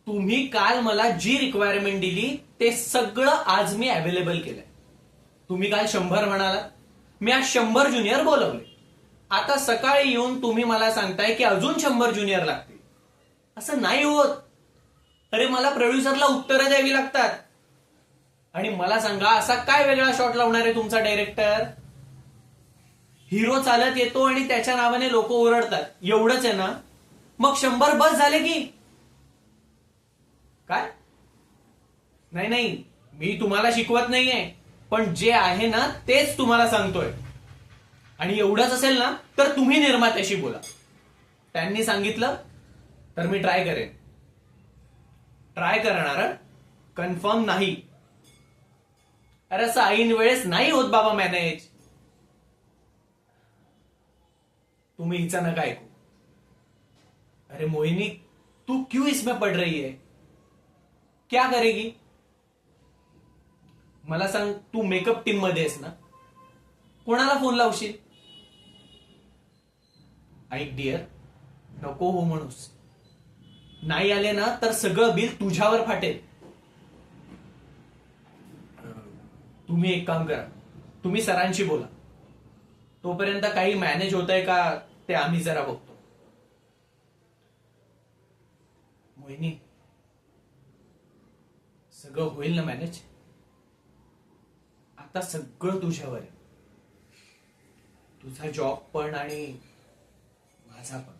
तुम्ही काल मला जी रिक्वायरमेंट दिली ते सगळं आज मी अवेलेबल केलंय. तुम्ही काल 100 म्हणालात, मी आज 100 ज्युनियर बोलवले. आता सकाळी येऊन तुम्ही मला सांगताय की अजून 100 ज्युनियर लागतील. असं नाही होत. अरे मला प्रोड्युसरला उत्तरं द्यावी लागतात. आणि मला सांगा, असा काय वेगळा शॉट लावणार आहे तुमचा डायरेक्टर? हिरो चालत येतो आणि त्याच्या नावाने लोक ओरडतात, एवढंच आहे ना? मग 100 बस झाले की काय? नाही नाही, मी तुम्हाला शिकवत नाहीये, पण जे आहे ना तेच तुम्हाला सांगतोय. आणि एवढंच असेल ना तर तुम्ही निर्मात्याशी बोला. त्यांनी सांगितलं तर मी ट्राय करेन. ट्राय करणार, कन्फर्म नाही. अरे असं ऐन वेळेस नाही होत बाबा मॅनेज. तुम्ही हिचा नका ऐकू. अरे मोहिनी, तू क्यों इसमें पड़ रही है? क्या करेगी? मला सांग, तू मेकअप टीम मध्ये आहेस ना? कोणाला फोन लावशील? ऐक डिअर, नको हो म्हणूस. नाही आले ना तर सगळं बिल तुझ्यावर फाटेल. तुम्ही एक काम करा, तुम्ही सरांशी बोला. तोपर्यंत काही मॅनेज होत आहे का ते आम्ही जरा बघतो. मोहिनी, सगळं होईल ना मॅनेज? आता सगळं तुझ्यावर आहे. तुझा जॉब पण आणि माझा पण.